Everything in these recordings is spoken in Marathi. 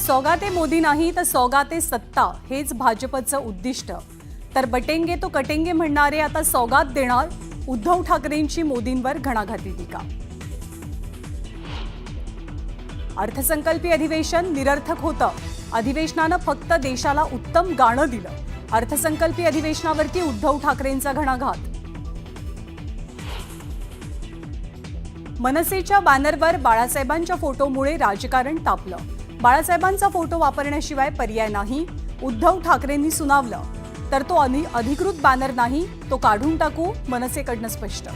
सौगाते मोदी नाही तर सौगाते सत्ता हेच भाजपचं उद्दिष्ट। तर बटेंगे तो कटेंगे म्हणणारे आता सौगात देणार, उद्धव ठाकरेंची मोदींवर घणाघाती टीका। अर्थसंकल्पीय अधिवेशन निरर्थक होतं, अधिवेशनानं फक्त देशाला उत्तम गाणं दिलं। अर्थसंकल्पीय अधिवेशनावरती उद्धव ठाकरेंचा घणाघात। मनसेच्या बॅनरवर बाळासाहेबांच्या फोटोमुळे राजकारण तापलं। बाळासाहेबांचा फोटो वापरण्याशिवाय पर्याय नाही, उद्धव ठाकरेंनी सुनावलं। तर तो अधिकृत बॅनर नाही, तो काढून टाकू, मनसेकडनं स्पष्ट।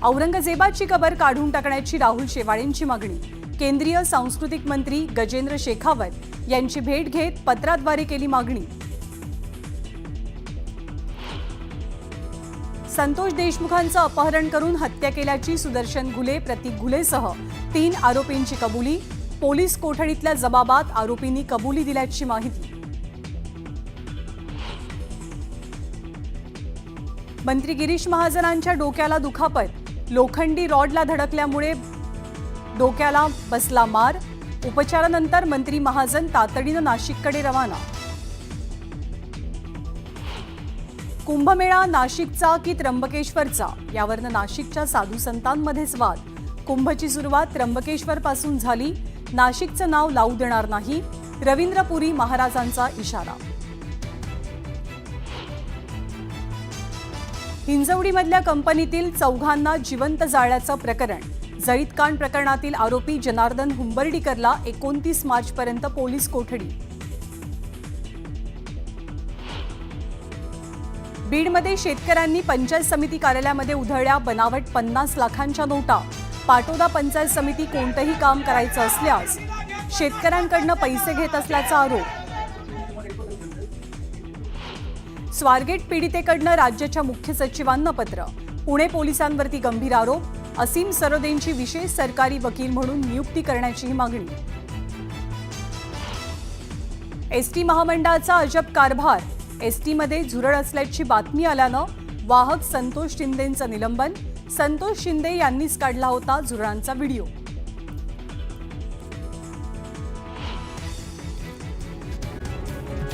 औरंगजेबाची कबर काढून टाकण्याची राहुल शेवाळेंची मागणी। केंद्रीय सांस्कृतिक मंत्री गजेंद्र शेखावत यांची भेट घेत पत्राद्वारे केली मागणी। संतोष देशमुखांचं अपहरण करून हत्या केल्याची सुदर्शन घुले, प्रतीक घुलेसह 3 आरोपींची कबुली। पोलीस कोठडीतल्या जबाबात आरोपींनी कबुली दिल्याची माहिती। मंत्री गिरीश महाजनांच्या डोक्याला दुखापत, लोखंडी रॉडला धडकल्यामुळे डोक्याला बसला मार। उपचारानंतर मंत्री महाजन तातडीनं नाशिककडे रवाना। कुंभमेळा नाशिकचा की त्र्यंबकेश्वरचा, यावरनं नाशिकच्या साधू संतांमध्येच वाद। कुंभची सुरुवात त्र्यंबकेश्वर पासून झाली, नाशिकचं नाव लावू देणार नाही, रवींद्रपुरी महाराजांचा इशारा। हिंजवडीमधल्या कंपनीतील 4घांना जिवंत जाळल्याचं प्रकरण। जळीतकांड प्रकरणातील आरोपी जनार्दन हुंबर्डीकरला 29 मार्चपर्यंत पोलीस कोठडी। बीडमध्ये शेतकऱ्यांनी पंचायत समिती कार्यालयामध्ये उधळल्या बनावट 50 लाखांच्या नोटा। पाटोदा पंचायत समिती कोणतंही काम करायचं असल्यास शेतकऱ्यांकडनं पैसे घेत असल्याचा आरोप। स्वारगेट पीडितेकडनं राज्याच्या मुख्य सचिवांना पत्र। पुणे पोलिसांवरती गंभीर आरोप। असीम सरोदेंची विशेष सरकारी वकील म्हणून नियुक्ती करण्याचीही मागणी। एसटी महामंडळाचा अजब कारभार। एसटीमध्ये झुरळ असल्याची बातमी आल्यानं वाहक संतोष शिंदेंचं निलंबन। संतोष शिंदे यांनीच काढला होता झुरळांचा व्हिडिओ।